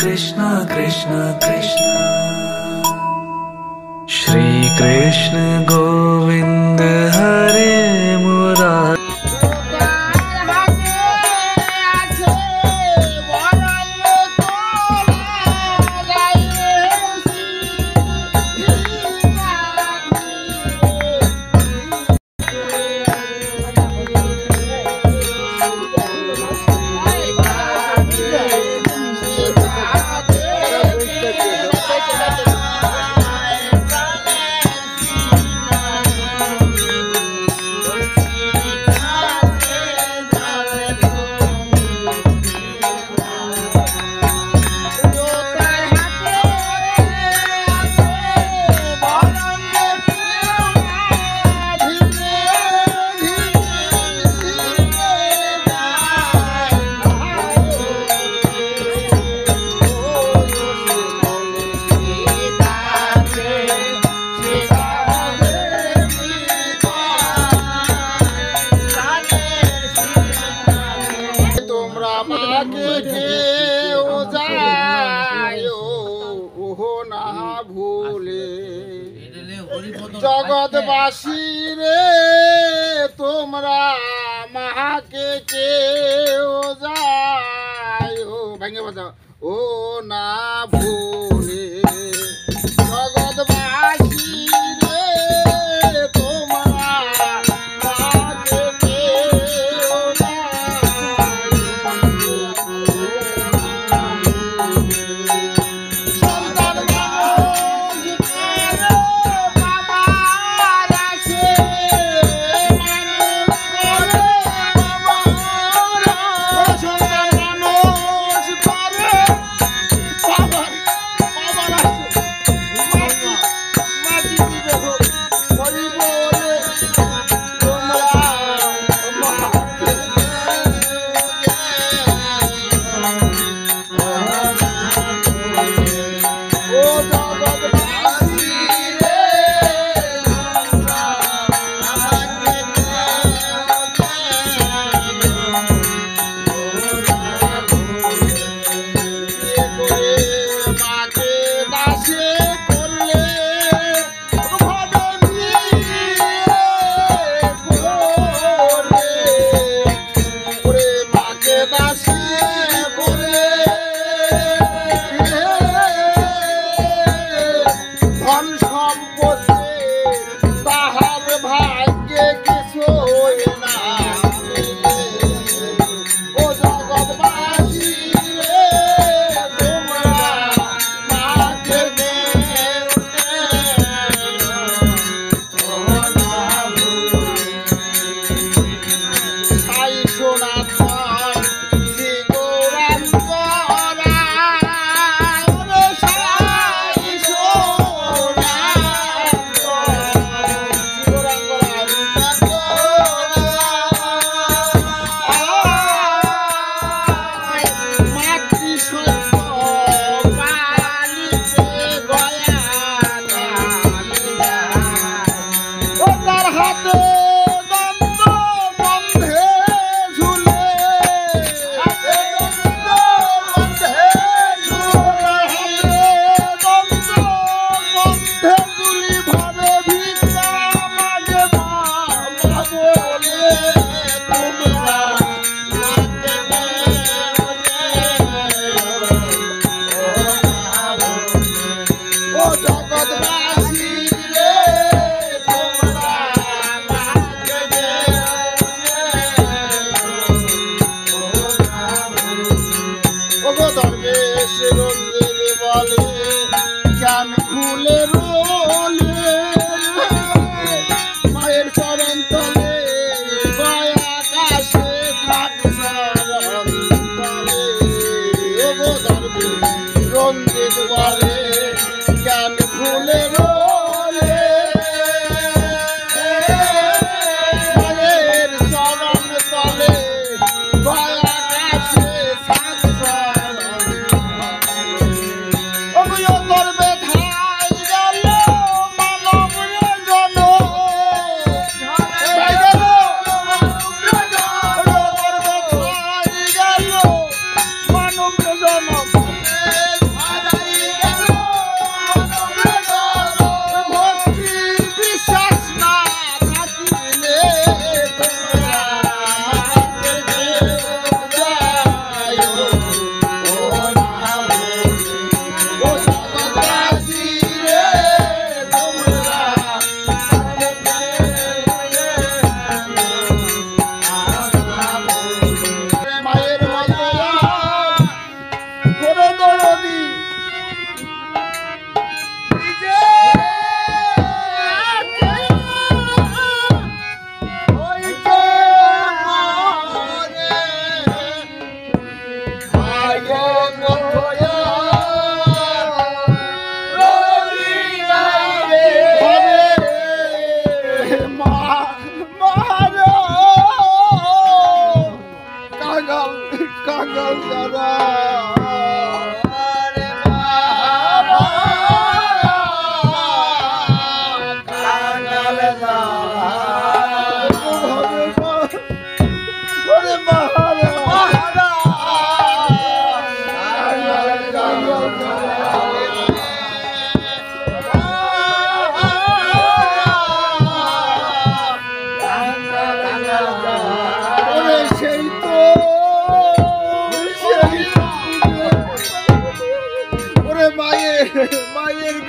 कृष्ण कृष्ण कृष्ण श्री कृष्ण गोविंद हरे मुरारी। जगतवासी रे তোমরা মাকে কেউ যায় ভাঙে বাজাও ও না ভুলে জগতবাসী রে তোমরা মাকে কেউ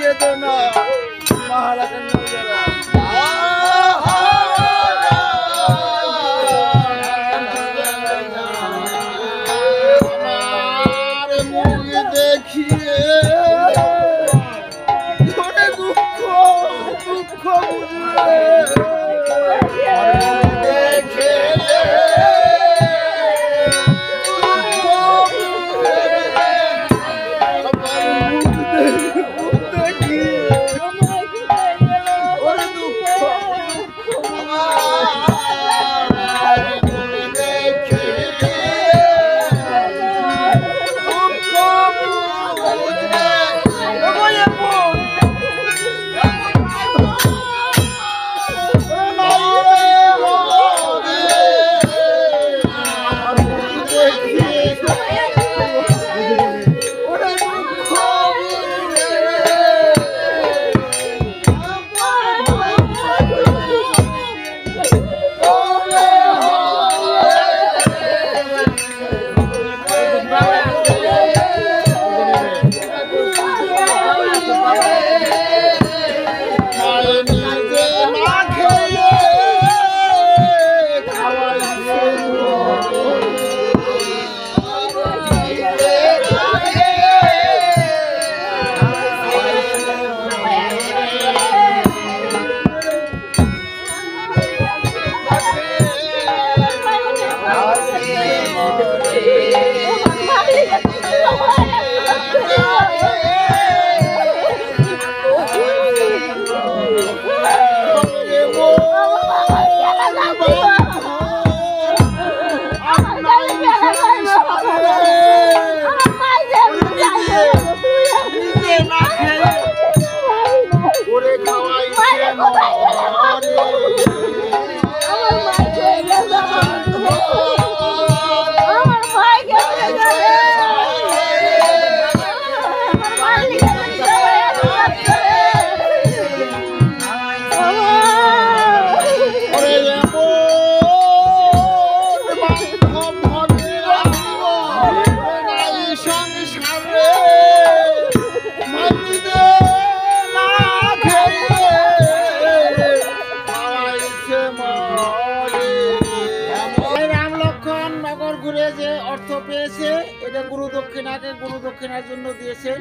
বেদনা মহারাজের নজরা দেখিয়ে ধরে দুঃখ দুঃখ বুঝলে দেখে গুরু দক্ষিণার জন্য দিয়েছেন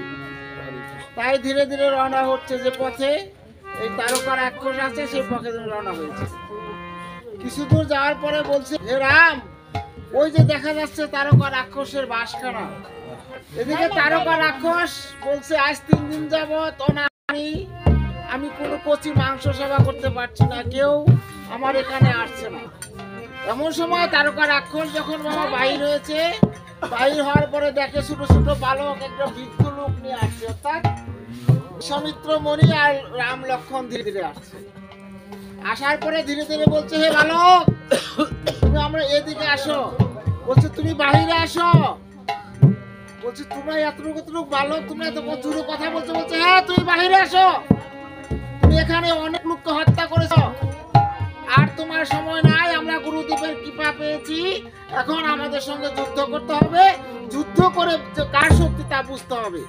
তাই ধীরে ধীরে রওনা হচ্ছে যে পথে এই তারকা রাক্ষস আছে সেই পথে রওনা হয়েছে। কিছু দূর যাওয়ার পরে বলছে হে রাম ওই যে দেখা যাচ্ছে তারকা রাক্ষসের বাসখানা। এদিকে তারকা রাক্ষস বলছে আজ 3 দিন যাবত আমি কোনো কচি মাংস সেবা করতে পারছি না, কেউ আমার এখানে আসছে না। এমন সময় তারকা রাক্ষস যখন বাবা বাহির হয়েছে, বাহির হওয়ার পরে দেখে ছোট ছোট বালক একটা বৃদ্ধ লোক নিয়ে আসছে, অর্থাৎ সৌমিত্র মণি আর রাম লক্ষ্মণ ধীরে ধীরে আসছে। আসার পরে ধীরে ধীরে বলছে হে বালক তুমি আমরা এদিকে আসো। বলছে তুমি বাহিরে আসো। বলছে তোমরা এতটুকু বালক, তোমরা এত জোরে কথা বলছো। বলছে হ্যাঁ তুমি বাহিরে আসো, তুমি এখানে অনেক লোককে হত্যা করেছো, আর তোমার সময় নাই, আমরা গুরুদেবের কৃপা পেয়েছি, এখন আমাদের সঙ্গে যুদ্ধ করতে হবে, যুদ্ধ করে কার শক্তি তা বুঝতে হবে।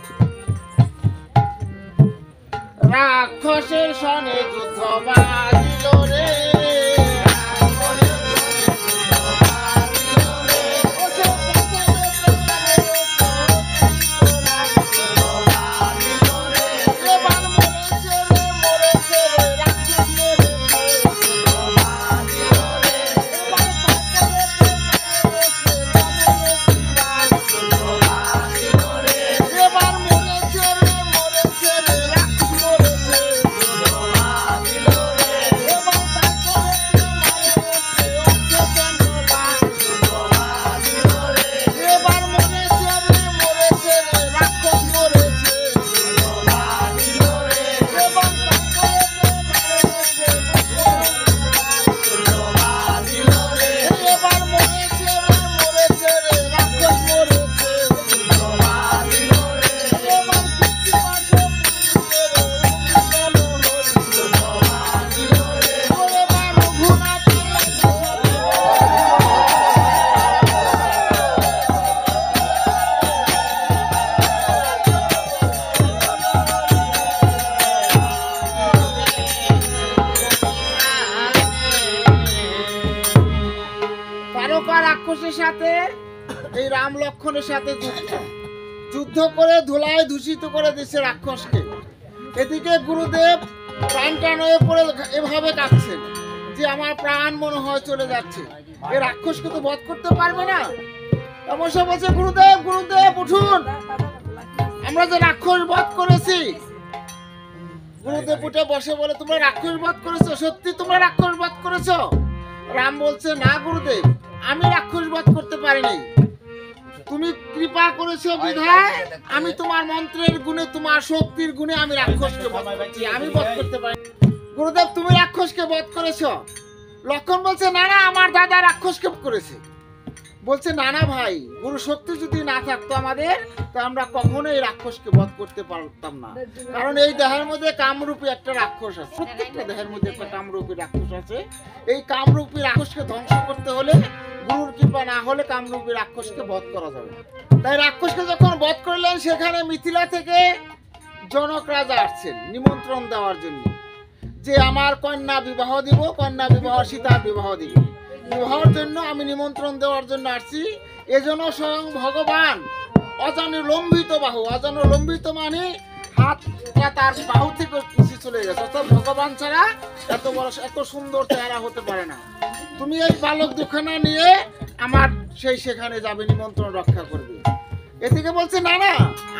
রাক্ষসের সনে যুদ্ধ বাজিল রে, সাথে এই রাম লক্ষণের সাথে যুদ্ধ করে ধুলায় দূষিত করে দিচ্ছে রাক্ষসকে। এদিকে গুরুদেব প্রাণ টান হয়ে পড়ে এভাবে কাঁদছেন যে আমার প্রাণ মনে হয় চলে যাচ্ছে, এই রাক্ষসকে তো বধ করতে পারবে না। এমন সব বলছে গুরুদেব গুরুদেব উঠুন, আমরা যে রাক্ষস বধ করেছি। গুরুদেব উঠে বসে বলে তোমরা রাক্ষস বধ করেছো? সত্যি তোমরা রাক্ষস বধ করেছো? রাম বলছে না গুরুদেব, আমি রাক্ষস বধ করতে পারিনি, তুমি কৃপা করেছো বিধায় আমি তোমার মন্ত্রের গুণে তোমার শক্তির গুণে আমি রাক্ষসকে বধ করছি, আমি বধ করতে পারি। গুরুদেব তুমি রাক্ষসকে বধ করেছো? লক্ষণ বলছে না না, আমার দাদা রাক্ষসকে বধ করেছে। বলছে না না ভাই, গুরু শক্তি যদি না থাকতো আমাদের, তো আমরা কখনোই রাক্ষসকে বধ করতে পারতাম না। কারণ এই দেহের মধ্যে কামরূপী একটা রাক্ষস আছে, প্রত্যেকটা দেহের মধ্যে একটা কামরূপী রাক্ষস আছে। এই কামরূপী রাক্ষসকে ধ্বংস করতে হলে গুরুর কৃপা না হলে কামরূপী রাক্ষসকে বধ করা যাবে। তাই রাক্ষসকে যখন বধ করলেন, সেখানে মিথিলা থেকে জনক রাজা আসছেন নিমন্ত্রণ দেওয়ার জন্য, যে আমার কন্যা বিবাহ দিব, কন্যা বিবাহ সীতার বিবাহ দিব, বিবাহের জন্য আমি নিমন্ত্রণ দেওয়ার জন্য আসছি। এজন্য স্বয়ং ভগবান অজানে লম্বিত বাহু, অজানে লম্বিত মানে হাতটা তার বাহু থেকে পিছিয়ে চলে গেছে, অর্থাৎ ভগবান ছাড়া এত বড় এত সুন্দর চেহারা হতে পারে না। তুমি এই বালক দুখানা নিয়ে আমার সেখানে যাবে, নিমন্ত্রণ রক্ষা করবে। এদিকে বলছে না না,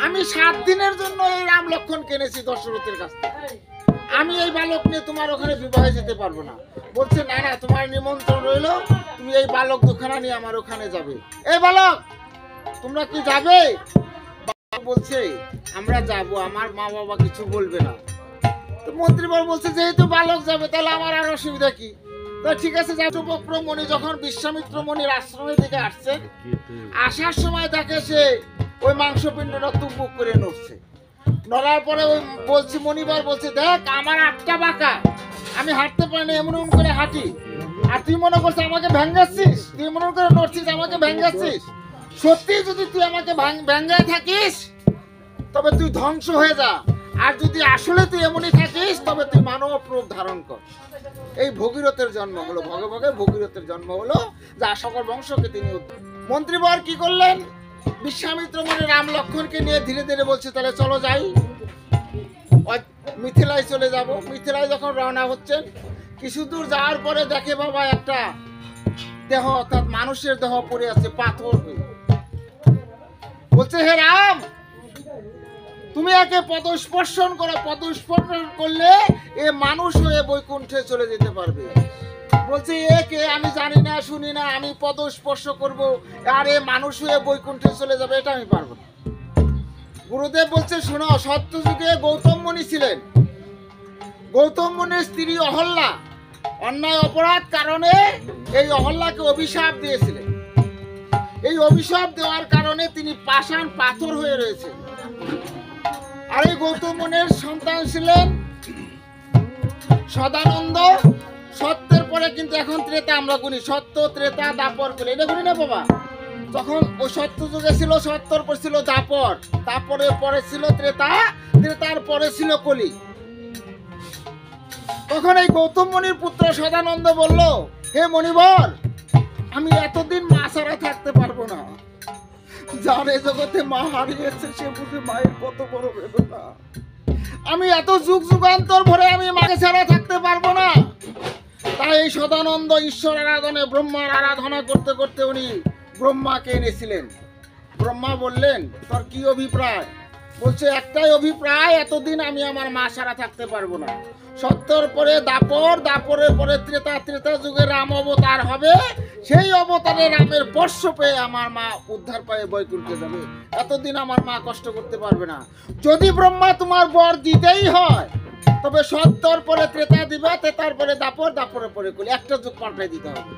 আমি 7 দিনের জন্য এই রাম লক্ষণ কিনেছি দশরথের কাছ থেকে, আমি এই বালক নিয়ে তোমার ওখানে বিবাহে যেতে পারবো না। বলছে না না, তোমার নিমন্ত্রণ রইলো, তুমি এই বালক দুখানা নিয়ে আমার ওখানে যাবে। এই বালক তোমরা কি যাবে? বলছে আমরা যাব, আমার মা বাবা কিছু বলবে না। তো মন্ত্রীবর বলছে যেহেতু বালক যাবে তাহলে আমার আর অসুবিধা কি? তো ঠিক আছে যাও। উপক্রমণি যখন বিশ্বামিত্র মনির আশ্রমের দিকে আসছে, আসার সময় দেখে সে ওই মাংসপিণ্ডটা তুম্বুক করে নড়ছে। নড়ার পরে ওই বলছি মনিবার বলছে দেখ আমার 8টা বাঁকা, আমি হাঁটতে পারি না, এমন করে হাঁটি, আর তুই মনে করছিস আমাকে ভেঙ্গাচ্ছিস, তুই মনে করে নড়ছিস আমাকে ভেঙ্গাচ্ছিস। সত্যি যদি তুই আমাকে ভেঙ্গায় থাকিস তবে তুই ধ্বংস হয়ে যা, আর যদি আসলে তুই এমনই থাকিস তবে তুই মানব রূপ ধারণ কর। এই ভগীরথের জন্ম হলো, ভগে ভগে ভগীরথের জন্ম হলো, যা সকল বংশকে তিনি। মন্ত্রীবর কি করলেন? বিশ্বামিত্র মনে রাম লক্ষণকে নিয়ে ধীরে ধীরে বলছে তাহলে চলো যাই, মিথিলায় চলে যাব। মিথিলায় যখন রওনা হচ্ছেন, কিছু দূর যাওয়ার পরে দেখে বাবা একটা দেহ, অর্থাৎ মানুষের দেহ পড়ে আছে পাথর হয়ে। বলছে হে রাম, তুমি একে পদস্পর্শন করো, পদস্পর্শন করলে এ মানুষ হয়ে বৈকুণ্ঠে চলে যেতে পারবে। বলছে একে আমি জানি না শুনি না, আমি পদস্পর্শ করব আর এ মানুষ হয়ে বৈকুণ্ঠে চলে যাবে, এটা আমি পারবো না। গুরুদেব বলছে শোনো, সত্যযুগে গৌতম মুনি ছিলেন, গৌতম মুনির স্ত্রী অহল্যা অন্যায় অপরাধ কারণে এই অহল্যাকে অভিশাপ দিয়েছিলেন। এই অভিশাপ দেওয়ার কারণে তিনি পাষাণ পাথর হয়ে রয়েছে। আর এই গৌতম মুনির সন্তান ছিলেন সদানন্দ। সত্যের পরে কিন্তু এখন ত্রেতা আমরা গুনি, সত্য ত্রেতা দাপর বলে, এটা গুনি না বাবা। তখন ওই সত্য যুগে ছিল সত্যর পর ছিল দাপর, দাপরের পরে ছিল ত্রেতা, ত্রেতার পরে ছিল কলি। তখন এই গৌতম মুনির পুত্র সদানন্দ বলল হে মণিবর, আমি এতদিন মা ছাড়া থাকতে পারবো না। যার এ জগতে মা হারিয়েছে সে বুঝে মায়ের কত বড় বেদনা। আমি এত যুগ যুগান্তর ভরে আমি মাকে ছাড়া থাকতে পারবো না। তাই এই সদানন্দ ঈশ্বর আরাধনে ব্রহ্মার আরাধনা করতে করতে উনি ব্রহ্মাকে এনেছিলেন। ব্রহ্মা বললেন তোর কি অভিপ্রায়? বলছে একটাই অভিপ্রায়, এতদিন আমি আমার মা ছাড়া থাকতে পারবো না। সত্যর পরে দাপর, দাপরের পরে ত্রেতা, ত্রেতা যুগে রাম অবতার হবে, সেই অবতারে রামের বর্ষ পেয়ে আমার মা উদ্ধার পেয়ে বৈকুণ্ঠে যাবে। এতদিন আমার মা কষ্ট করতে পারবে না। যদি ব্রহ্মা তোমার বর দিতেই হয় তবে সত্যর পরে ত্রেতা দিবা, ত্রেতার পরে দাপর, দাপরের পরে কলি, একটা যুগ পাল্টাই দিতে হবে।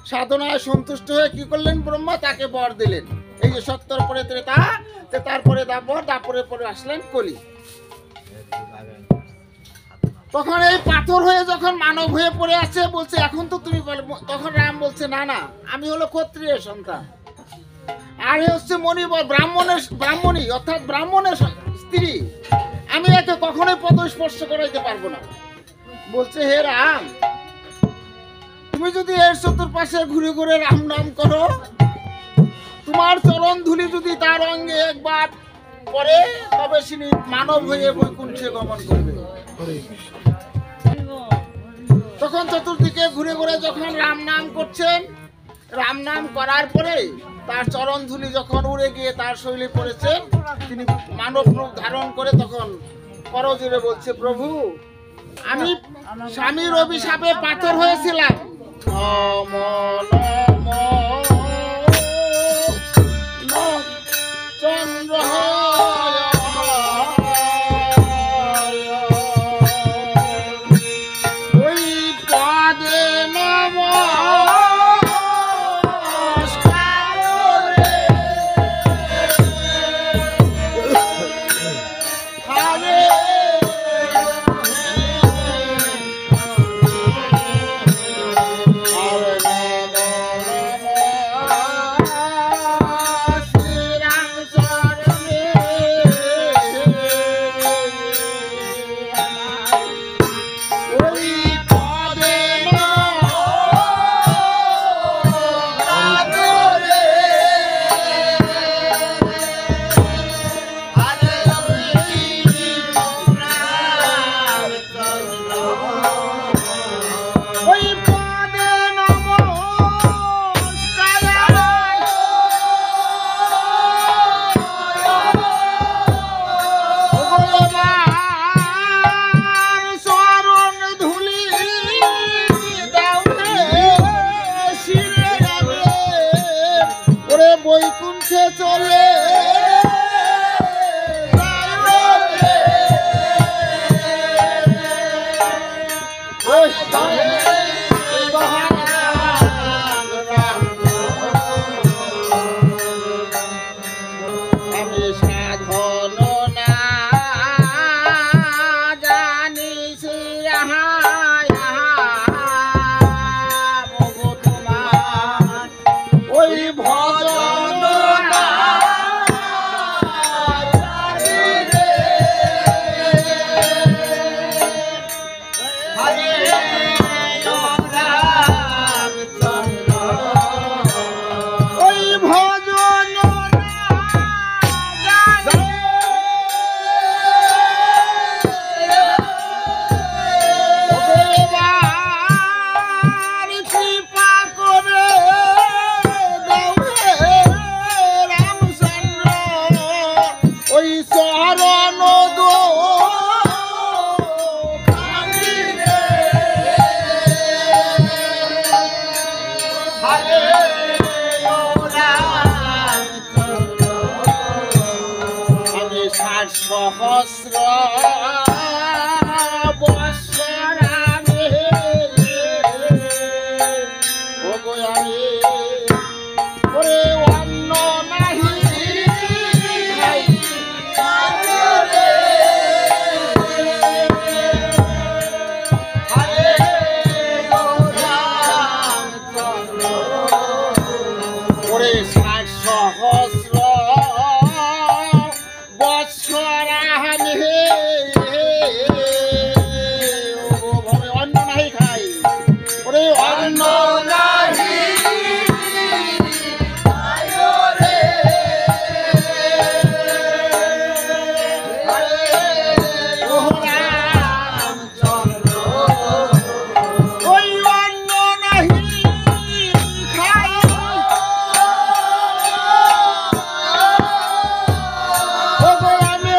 সাধনায় সন্তুষ্ট হয়ে কি করলেন ব্রহ্মা? তাকে বর দিলেন। এই যে সত্যর পরে ত্রেতা, ত্রেতার পরে দাপর, দাপরের পরে আসলেন কলি। তখন এই পাথর হয়ে যখন মানব হয়ে পড়ে আছে, বলছে এখন তো তুমি, তখন রাম বলছে না না, আমি হলো ক্ষত্রিয়ের সন্তান, আর হচ্ছে মণিবর ব্রাহ্মণী অর্থাৎ ব্রাহ্মণের স্ত্রী, আমি একে কখনোই পদস্পর্শ করাইতে পারবো না। বলছে হে রাম, তুমি যদি এর চতুর্পাশে ঘুরে ঘুরে রাম নাম করো তোমার চরণ ধুলি যদি তার অঙ্গে একবার পরে তবে তিনি মানব হয়ে বৈকুণ্ঠে গমন করবে। তখন চতুর্দিকে ঘুরে ঘুরে যখন রাম নাম করছেন, রাম নাম করার পরে তার চরণ ধুলি যখন উড়ে গিয়ে তার শরীরে পড়েছে, তিনি মানব রূপ ধারণ করে তখন করজোরে বলছে, প্রভু আমি স্বামীর অভিশাপে পাথর হয়েছিলাম, চন্দ্র ওই পদে বৈকুণ্ঠে চলে আমি সাধন না জানি ওই ভজন সহস্র বৎসর আমি ওরে অন্য নাহি ওরে 60 সহস্র অন্য নাহি খাই ওরে অন্য নাহি ওই অন্য নাহি খাই আমি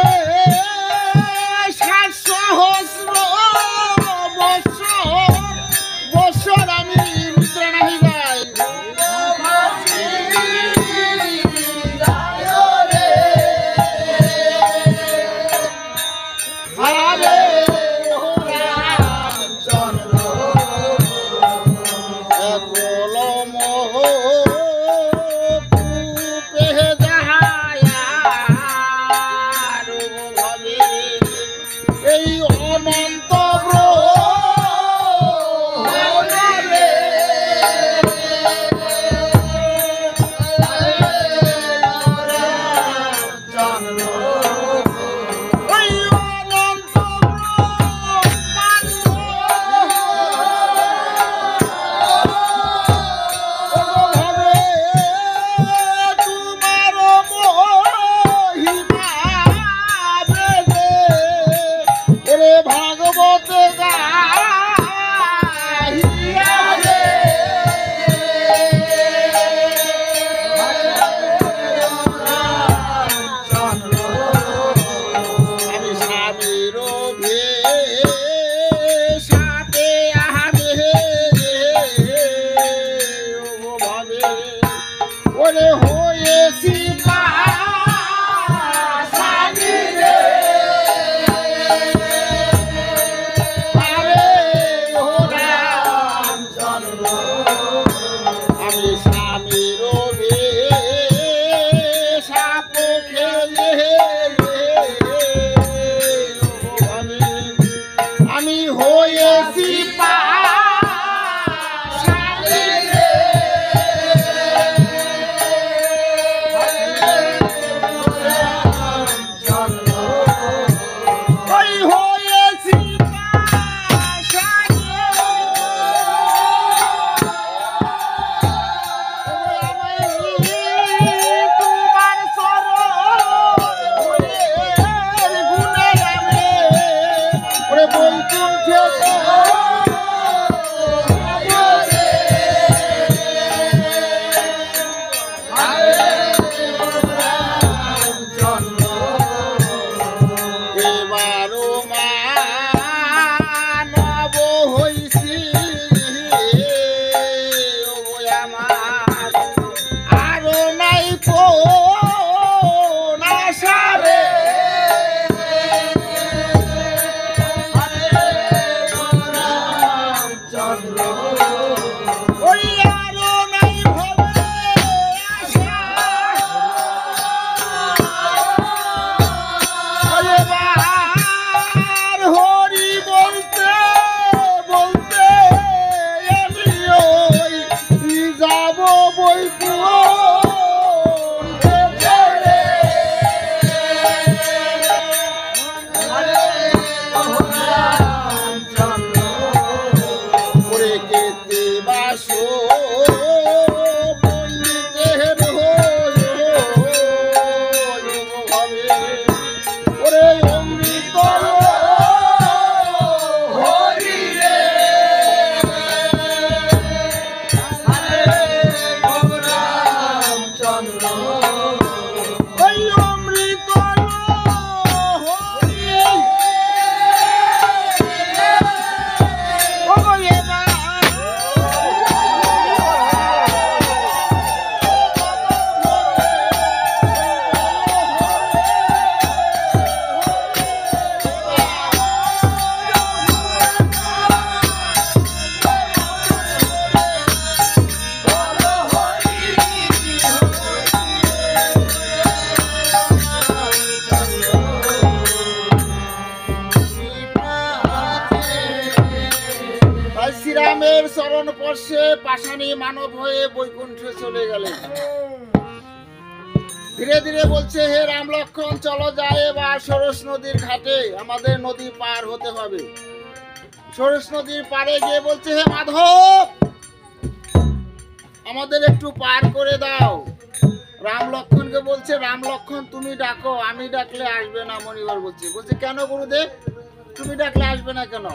ওরে অমৃত হরি রে হরে রামচন্দ্র ওই অমৃত হরি ও এবার শ্রীরামের চরণ স্পর্শে পাষাণী মানব হয়ে বৈকুণ্ঠে চলে গেলেন। ধীরে ধীরে বলছে, হে রাম লক্ষ্মণ চলো যায় এবার সরস নদীর ঘাটে, আমাদের নদী পার হতে হবে। সরস নদীর পারে গিয়ে বলছে, হে মাধব আমাদের একটু পার করে দাও। রাম লক্ষ্মণকে বলছে, রাম লক্ষ্মণ তুমি ডাকো, আমি ডাকলে আসবে না। মণিবর বলছে কেন গুরুদেব তুমি ডাকলে আসবে না কেন?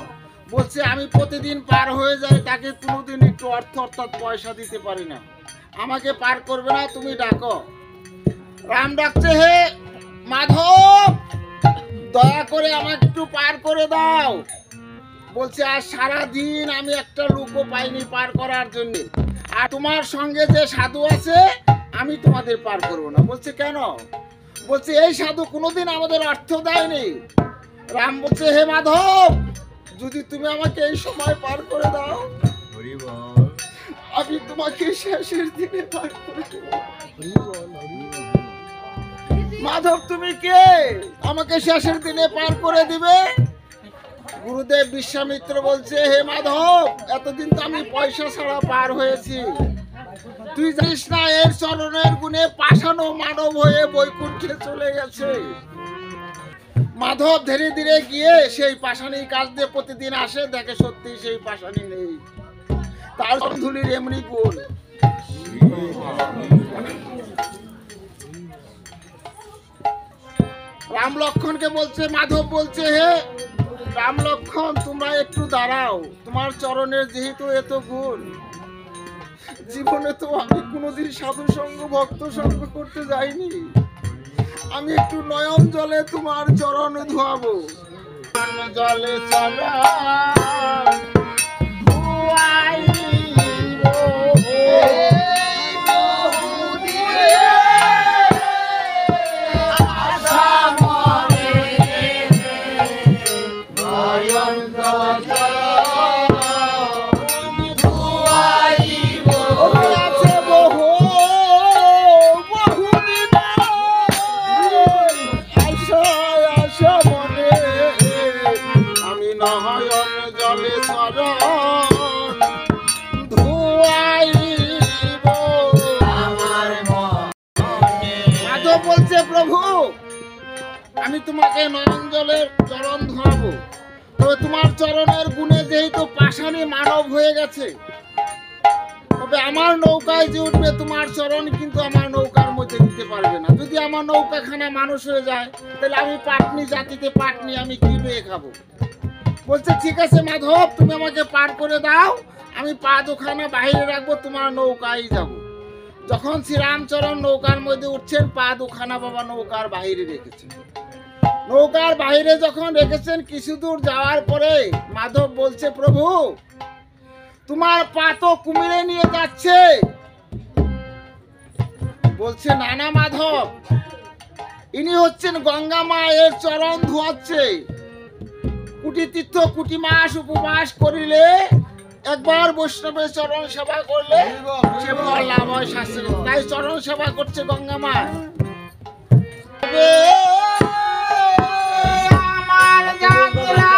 বলছে আমি প্রতিদিন পার হয়ে যাই, তাকে কোনোদিন একটু অর্থাৎ পয়সা দিতে পারি না, আমাকে পার করবে না, তুমি ডাকো। রাম ডাকছে, হে মাধব দয়া করে আমাকে একটু পার করে দাও। বলছে আর সারা দিন আমি একটা লোকও পাইনি পার করার জন্য, আর তোমার সঙ্গে যে সাধু আছে আমি তোমাদের পার করব না। বলছে কেন? বলছে এই সাধু কোনোদিন আমাদের অর্থ দেয়নি। রাম বলছে, হে মাধব যদি তুমি আমাকে এই সময় পার করে দাও আমি তোমাকে শেষের দিনে পার করে দেব। মাধব তুমি কে আমাকে শেষের দিনে পার করে দিবে? গুরুদেব বিশ্বামিত্র বলছে, হে মাধব এতদিন তো আমি পয়সা ছাড়া পার হয়েছি, তুই জানিস না এর চরণের গুণে পাষাণ মানব হয়ে বৈকুণ্ঠে চলে গেছে। মাধব ধীরে ধীরে গিয়ে সেই পাষাণী কাজ দিয়ে প্রতিদিন আসে, দেখে সত্যি সেই পাষাণী নেই, তার ধুলির এমনি গুণ। রাম লক্ষ্মণকে বলছে, মাধব বলছে, হে রাম লক্ষ্মণ তোমরা একটু দাঁড়াও, তোমার চরণের যেহেতু এত গুণ, জীবনে তো আমি কোনোদিন সাধু সঙ্গ ভক্ত সঙ্গ করতে যাইনি, আমি একটু নয়ন জলে তোমার চরণ ধোয়াবো। জলে বলছে, প্রভু আমি তোমাকে নয়ন জলের চরণ ধোয়াবো, তবে তোমার চরণের গুণে যেহেতু পাষাণী মানব হয়ে গেছে, তবে আমার নৌকায় যে উঠবে তোমার চরণ কিন্তু আমার নৌকার মধ্যে দিতে পারবে না। যদি আমার নৌকাখানা মানুষ হয়ে যায় তাহলে আমি পাটনি জাতিতে পাটনি আমি কি পেয়ে খাবো? বলছে ঠিক আছে মাধব তুমি আমাকে পার করে দাও, আমি পা দুখানা বাহিরে রাখবো, তোমার নৌকায় যাব। যখন শ্রীরামচরণ নৌকার মধ্যে উঠছেন, পা দুখানা বাবা নৌকার বাহিরে রেখেছেন। নৌকার বাহিরে যখন রেখেছেন কিছু দূর যাওয়ার পরে মাধব বলছে, প্রভু তোমার পা তো কুমিরে নিয়ে যাচ্ছে। বলছে না না মাধব, ইনি হচ্ছেন গঙ্গা মা, এর চরণ ধোয়াচ্ছে। কুটি তীর্থ কুটি মাস উপবাস করিলে, একবার বৈষ্ণবের চরণ সেবা করলে সে ফল লাভ হয় শাস্ত্রে, তাই চরণ সেবা করছে গঙ্গা মা। আমার যাত্রা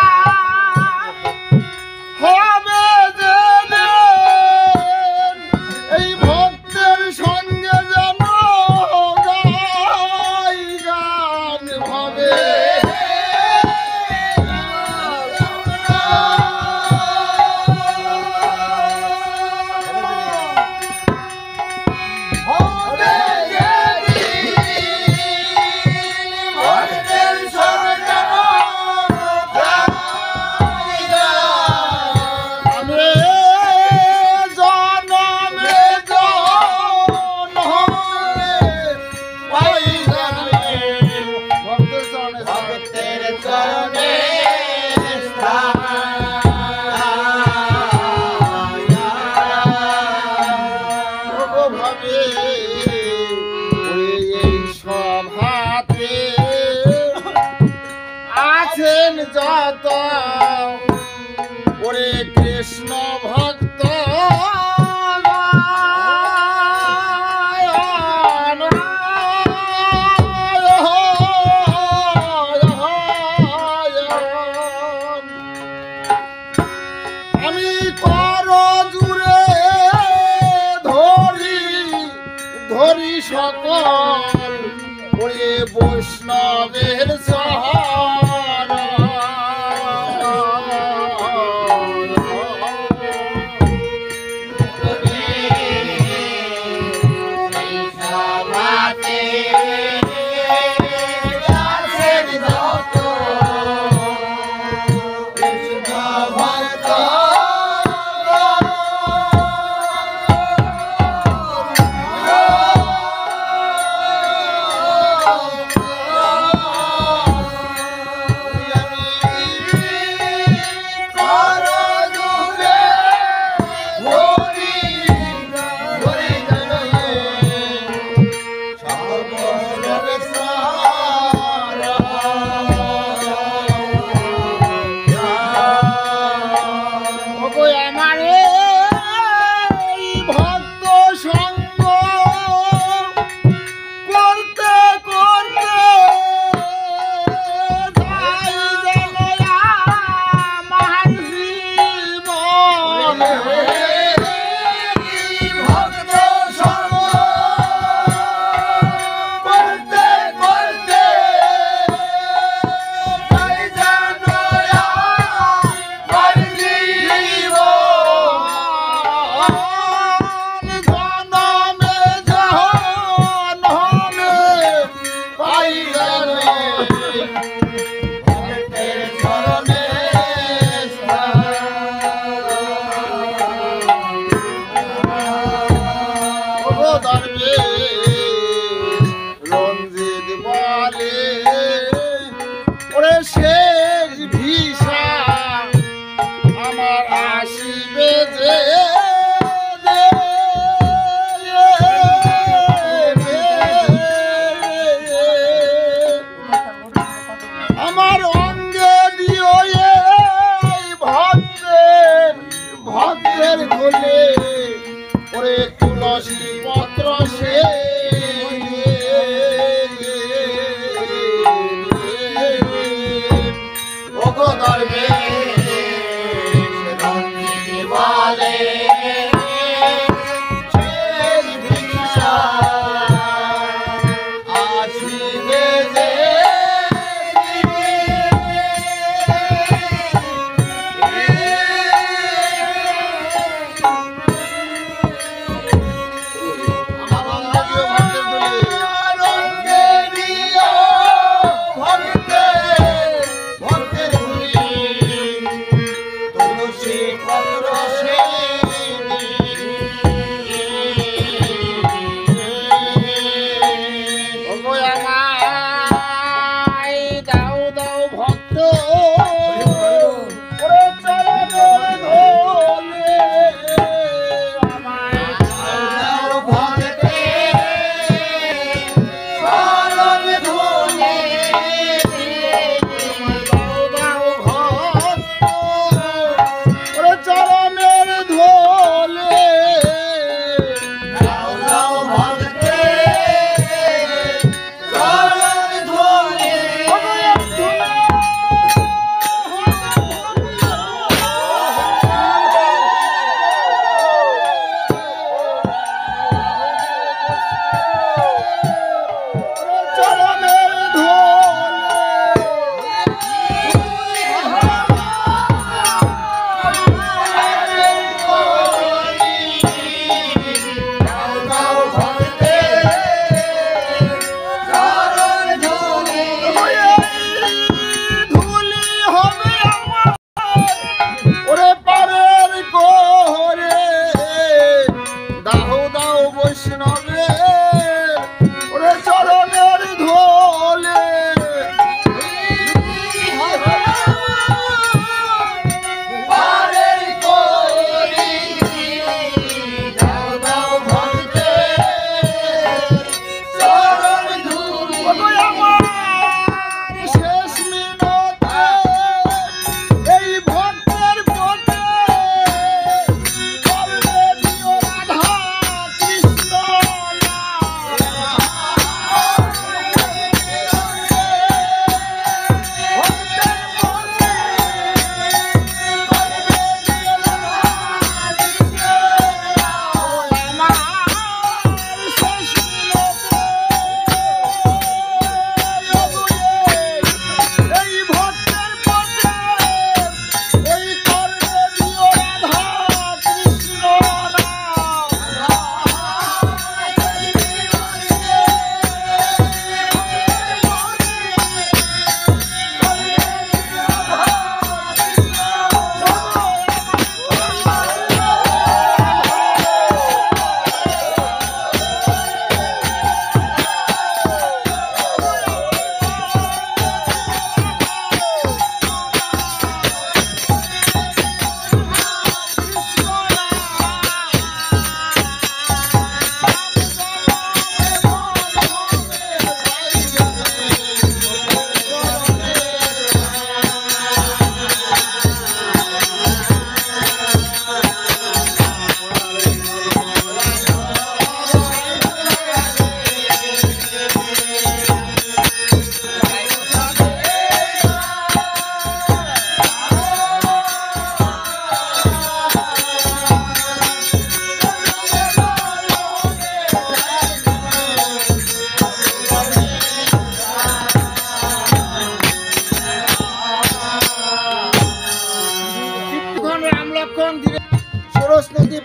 হবে যে এই ভক্তের সঙ্গে যেন গাই গান হবে। চরণে ভাবে এই সভাতে আছেন যত ওরে কৃষ্ণ ভক্ত আমি কর জুড়ে ধরি সকল ওরে বৈষ্ণবের শহর রঞ্জিত বলে ওরে শেষ ভিসা আমার আসিবে যে আমার অঙ্গে দিও ভক্তের ঘরে ওরে তুলসী পত্র সে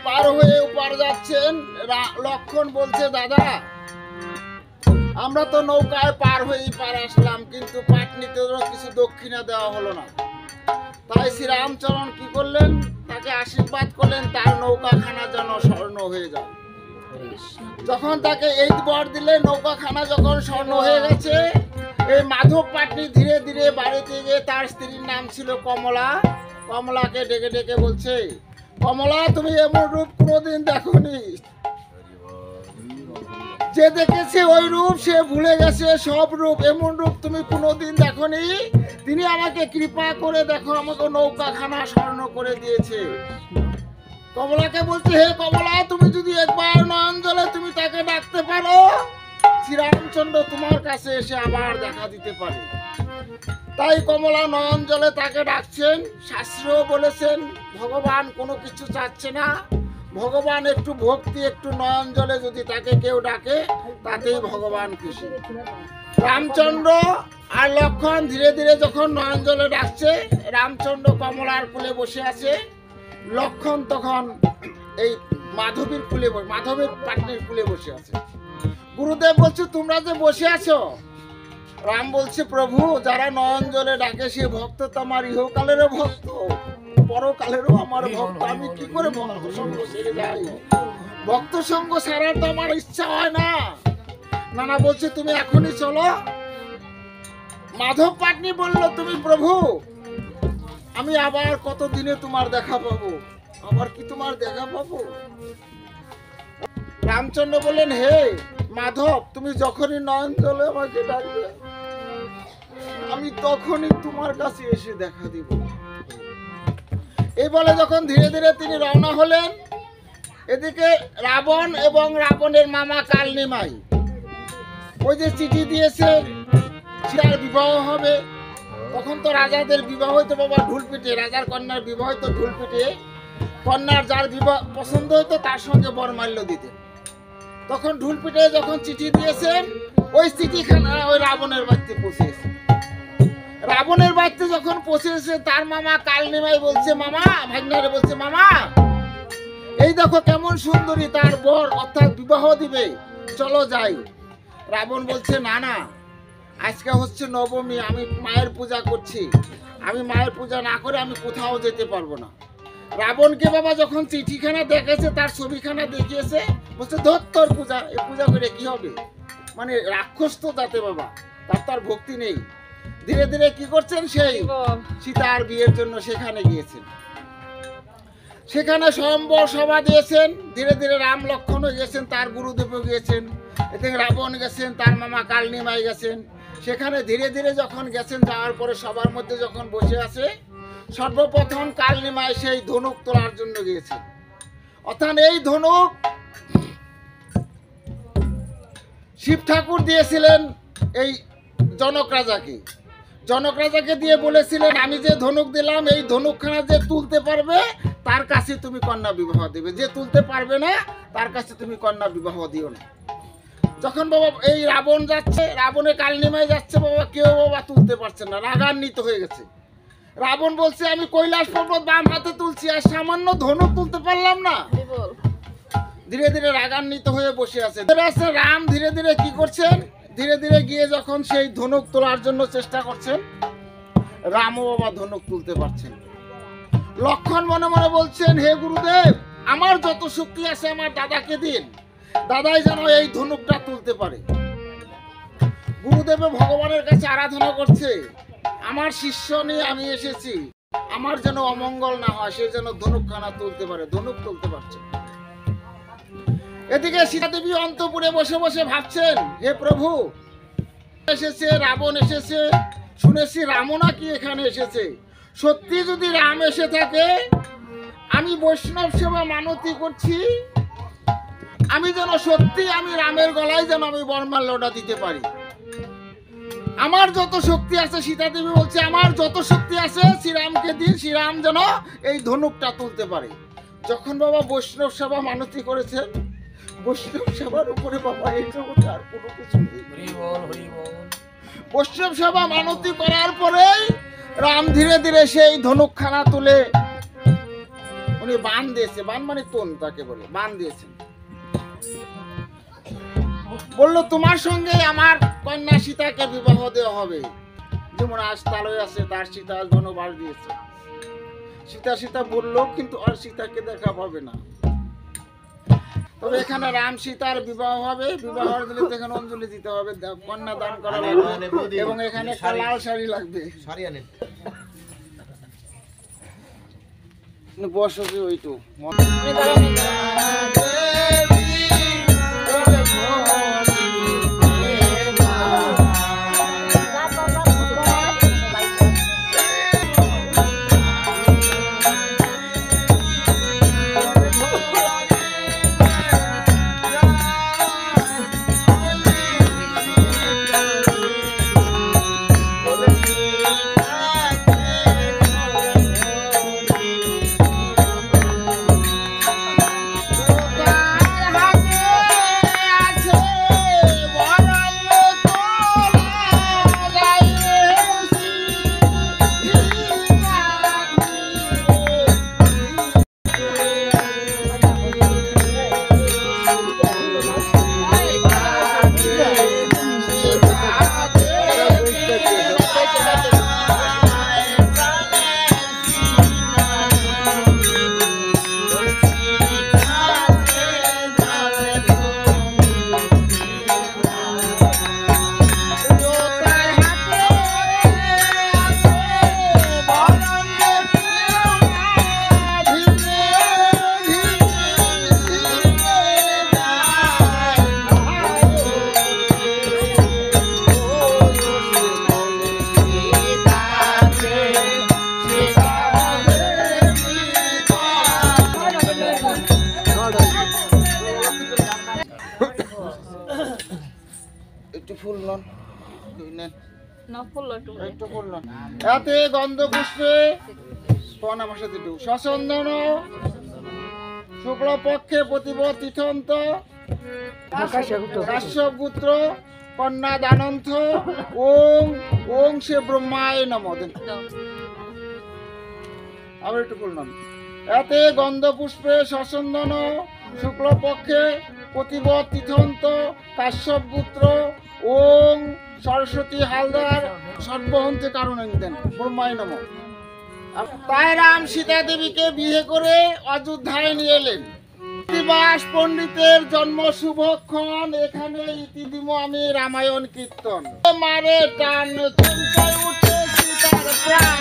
পার হয়ে উপার যাচ্ছেন। লক্ষণ বলছে, দাদা আমরা তো নৌকায় পার হয়ে পার আসলাম, কিন্তু পাটনিতে কিছু দক্ষিণা দেওয়া হলো না। তাই শ্রীরামচরণ কি করলেন, তাকে আশীর্বাদ করলেন তার নৌকাখানা যেন স্বর্ণ হয়ে যায়। যখন তাকে এই বর দিলেন, নৌকাখানা যখন স্বর্ণ হয়ে গেছে, এই মাধব পাটনি ধীরে ধীরে বাড়িতে গিয়ে, তার স্ত্রীর নাম ছিল কমলা, কমলাকে ডেকে ডেকে বলছে, কমলা তুমি এমন রূপ কোনোদিন দেখোনি, যে দেখেছে ওই রূপ সে ভুলে গেছে সব রূপ, এমন রূপ তুমি কোনোদিন দেখোনি। তিনি আমাকে কৃপা করে দেখো, আমাকে নৌকাখানা স্বর্ণ করে দিয়েছে। কমলাকে বলছে, হে কমলা তুমি যদি একবার নয়ন জলে তুমি তাকে ডাকতে পারো, শ্রীরামচন্দ্র তোমার কাছে এসে আবার দেখা দিতে পারে। তাই কমলা নয়ন জলে তাকে ডাকছেন। শাস্ত্রেও বলেছেন ভগবান কোনো কিছু চাচ্ছে না, ভগবান একটু ভক্তি, একটু নয়ন জলে যদি তাকে কেউ ডাকে তাতেই ভগবান খুশি। রামচন্দ্র আর লক্ষণ ধীরে ধীরে যখন নয়ন জলে ডাকছে, রামচন্দ্র কমলার কুলে বসে আছে, লক্ষণ তখন এই মাধবীর কুলে, মাধবীর পাটনির কুলে বসে আছে। গুরুদেব বলছে, তোমরা যে বসে আছো। রাম বলছে, প্রভু যারা নয়ন জলে ডাকে সে ভক্ত তো আমার ইহকালেরও ভক্ত, পরকালেরও আমার ভক্ত। আমি কি করে ভক্ত সঙ্গ ছেড়ে যাই? ভক্ত সঙ্গ ছাড়ার তো আমার ইচ্ছা হয় না। নানা বলছে, তুমি এখনই চলো। মাধব পাটনি বলল, তুমি প্রভু আমি আবার কত দিনে তোমার দেখা পাবো, আবার কি তোমার দেখা পাবো? রামচন্দ্র বললেন, হে মাধব তুমি যখনই নয়ন জলে আমাকে ডাকবে, আমি তখনই তোমার কাছে এসে দেখা দিব। এই বলে যখন ধীরে ধীরে তিনি রওনা হলেন, এদিকে রাবণ এবং রাবণের মামা কালনিমাই ওই যে চিঠি দিয়েছে সীতার বিবাহ হবে, তখন তো রাজাদের বিবাহ হইতো বাবা ঢুল পিটে, রাজার কন্যার বিবাহ হইতো ঢুল পিটে। কন্যার যার বিবাহ পছন্দ হইতো তার সঙ্গে বরমাল্য দিতেন। তখন ঢুল পিটে যখন চিঠি দিয়েছেন, ওই চিঠিখানা ওই রাবণের বাড়িতে পৌঁছেছে। রাবণের বাড়িতে যখন পৌঁছেছে, তার মামা কালনিমাই বলছে, মামা ভাগ্নারে বলছে, মামা এই দেখো কেমন সুন্দরী, তার বর অর্থাৎ বিবাহ দিবে, চলো যাই। রাবণ বলছে, না না আজকে হচ্ছে নবমী, আমি মায়ের পূজা করছি, আমি মায়ের পূজা না করে আমি কোথাও যেতে পারবো না। রাবণকে বাবা যখন চিঠিখানা দেখেছে, তার ছবিখানা দেখিয়েছে, বলছে ধর তোর পূজা, এই পূজা করে কি হবে? মানে রাক্ষস তো যাতে বাবা, তার তো আর ভক্তি নেই। ধীরে ধীরে কি করছেন, সেই সীতার বিয়ের জন্য সেখানে গিয়েছেন, সেখানে স্বয়ম্বর সভা দিয়েছেন। ধীরে ধীরে রাম লক্ষণও গেছেন, তার গুরুদেবও গিয়েছেন, এদিকে রাবণ গেছেন, তার মামা কালনিমাই গেছেন। সেখানে ধীরে ধীরে যখন গেছেন, যাওয়ার পরে সবার মধ্যে যখন বসে আছে, সর্বপ্রথম কালনিমাই সেই ধনুক তোলার জন্য গিয়েছেন। অর্থাৎ এই ধনুক শিব ঠাকুর দিয়েছিলেন এই জনক রাজাকে। জনক রাজাকে দিয়ে বলেছিলেন, আমি যে ধনুক দিলাম এই ধনুকখানা যে তুলতে পারবে তার কাছে তুমি কন্যা বিবাহ দিবে, যে তুলতে পারবে না তার কাছে তুমি কন্যা বিবাহ দিও না। যখন বাবা এই রাবণ যাচ্ছে, রাবণের কালনিমায় যাচ্ছে, বাবা কেউ বাবা তুলতে পারছে না, রাগান্বিত হয়ে গেছে। রাবণ বলছে, আমি কৈলাস পর্বত বাম হাতে তুলছি আর সামান্য ধনুক তুলতে পারলাম না। ধীরে ধীরে রাগান্বিত হয়ে বসে আছে। রাম ধীরে ধীরে কি করছেন, ধীরে ধীরে গিয়ে যখন সেই ধনুক তোলার জন্য চেষ্টা করছেন, রামও বাবা ধনুক তুলতে পারছেন। লক্ষণ মনে মনে বলছেন, হে গুরুদেব আমার যত শক্তি আছে আমার দাদাকে দিন, দাদাই যেন এই ধনুকটা তুলতে পারে। গুরুদেব ভগবানের কাছে আরাধনা করছে, আমার শিষ্য নিয়ে আমি এসেছি, আমার যেন অমঙ্গল না হয়, সে যেন ধনুকখানা তুলতে পারে। ধনুক তুলতে পারছে। এদিকে সীতা দেবী অন্তপুরে বসে বসে ভাবছেন, হে প্রভু এসেছে, রাবণ এসেছে, শুনেছি রামও নাকি এখানে এসেছে। সত্যি যদি রাম এসে থাকে, আমি বৈষ্ণব সেবা মানতি করছি, আমি যেন সত্যি আমি রামের গলায় যেন আমি বরমাল্যটা দিতে পারি। আমার যত শক্তি আছে, সীতা দেবী বলছে আমার যত শক্তি আছে শ্রীরামকে দিন, শ্রীরাম যেন এই ধনুকটা তুলতে পারে। যখন বাবা বৈষ্ণব সেবা মানতি করেছেন, বৈষ্ণব সেবার উপরে বাবা এই জগতে আর কোনো কিছু নেই। বৈষ্ণব সেবা মানতি করার পরেই রাম ধীরে ধীরে সেই ধনুকখানা তুলে উনি বান দিয়েছে, বান মানে তন তাকে বলে, বান দিয়েছেন। বললো তোমার সঙ্গে আমার কন্যা সীতাকে বিবাহ দেওয়া হবে। যেমন আজ তালয় আছে, তার সীতা আজ বনবাস দিয়েছে। সীতা সীতা বললো, কিন্তু আর সীতাকে দেখা পাবে না। তবে এখানে রাম সীতার বিবাহ হবে, বিবাহ দিলে এখানে অঞ্জলি দিতে হবে, কন্যা দান করা লাগবে, এবং এখানে একটা লাল শাড়ি লাগবে। বসবে ওইটু এতে গন্ধ পুষ্পে সচন্দন শুক্লপক্ষে প্রতিপদ তীর্থন্ত কাশ্যপপুত্র কন্যা দানন্থ ওং ওং সে ব্রহ্মায় নমঃ। আবার একটু বললাম, এতে গন্ধ পুষ্পে সচন্দন শুক্লপক্ষে প্রতিপদ তীর্থন্ত কাশ্যপপুত্র ওং সরস্বতী হালদার সর্বহন্তে কারণ দেন ব্রহ্মায় নমঃ। তাই রাম সীতা দেবীকে বিয়ে করে অযোধ্যায় নিয়ে এলেন। কৃত্তিবাস পণ্ডিতের জন্ম শুভক্ষণ, এখানে ইতি দিব আমি রামায়ণ কীর্তন। মারে টান চমকায় উঠে সীতার প্রাণ,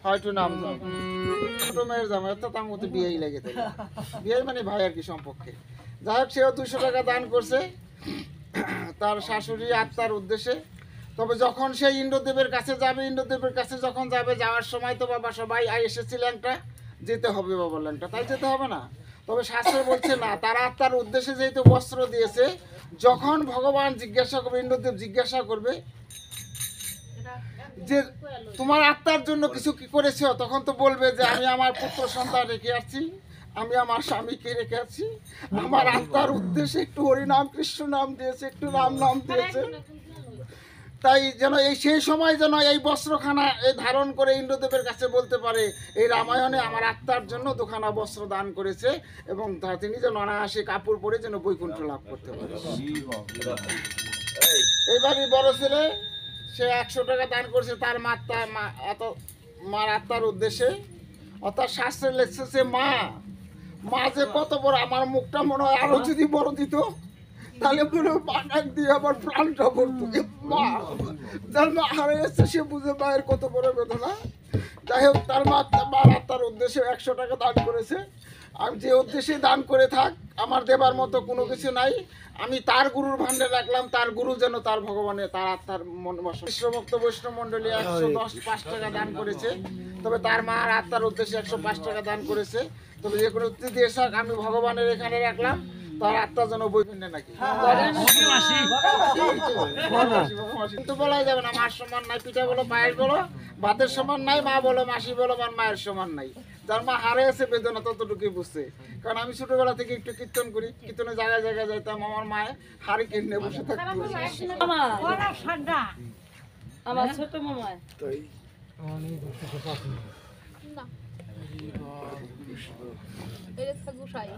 হয়তো নাম ছোট মেয়ের জামাই তো তার মধ্যে বিয়েই লেগে থাকে। বিয়ে মানে ভাই আর কি সম্পর্কে। যাই হোক, সেও 200 টাকা দান করছে তার শাশুড়ি আত্মার উদ্দেশ্যে। তবে যখন সে ইন্দ্রদেবের কাছে যাবে, ইন্দ্রদেবের কাছে যখন যাবে, যাওয়ার সময় তো বাবা সবাই এসেছে ল্যাংটা, যেতে হবে বাবা ল্যাংটা, তাই যেতে হবে না? তবে শাস্ত্র বলছে না, তার আত্মার উদ্দেশ্যে যেহেতু বস্ত্র দিয়েছে, যখন ভগবান জিজ্ঞাসা করবে, ইন্দ্রদেব জিজ্ঞাসা করবে যে তোমার আত্মার জন্য কিছু কি করেছো, তখন তো বলবে যে আমি আমার পুত্র সন্তান রেখে আসছি, আমি আমার স্বামীকে রেখে আছি, আমার আত্মার উদ্দেশ্যে একটু হরিনাম কৃষ্ণ নাম দিয়েছে, একটু রাম নাম দিয়েছে। তাই যেন সেই সময় যেন এই বস্ত্রখানা ধারণ করে ইন্দ্রদেবের কাছে বলতে পারে, এই রামায়ণে আমার আত্মার জন্য 2খানা বস্ত্র দান করেছে, এবং তিনি যেন অনায়াসে কাপড় পরে যেন বৈকুণ্ঠ লাভ করতে পারে। এইবারই বড় ছেলে সে 100 টাকা দান করছে তার মার আত্মার উদ্দেশ্যে। অর্থাৎ শাস্ত্রে লেখছে যে মা যে কত বড়, আমার মুখটা মনে হয় আরো যদি বড় দিত তাহলে পুরো পানাক দিয়ে আমার প্রাণটা পড়তো। মা যার মা হারিয়েছে সে বুঝে মায়ের কত বড় বেদনা। যাই হোক, তার মার আত্মার উদ্দেশ্যে 100 টাকা দান করেছে। আমি যে উদ্দেশ্যে দান করে থাক, আমার দেবার মতো কোনো কিছু নাই, আমি তার গুরুর ভান্ডে রাখলাম, তার গুরু যেন তার ভগবানের তার আত্মার মন বসে। বিশ্বভক্ত বৈষ্ণব মন্ডলী 105 টাকা দান করেছে। তবে তার মার আত্মার উদ্দেশ্যে 105 টাকা দান করেছে। তবে যে কোনো অতিথি এসে আমি ভগবানের এখানে রাখলাম, তার আত্মা যেন বৈকুণ্ঠে নাকি। কিন্তু বলাই যাবে না, মার সমান নাই, পিঠা বলো পায়েস বলো ভাতের সমান নাই, মা বলো মাসি বলো মায়ের সমান নাই। যার মা হারিয়েছে বেদনা ততটুকুই বুঝছে। কারণ আমি ছোটবেলা থেকে একটু কীর্তন করি, কীর্তনে জায়গায় জায়গায় যাইতাম, আমার মায়ের হাড়ি কিনে বসে থাকতো। আমার ছোট মামা এটা গুছাই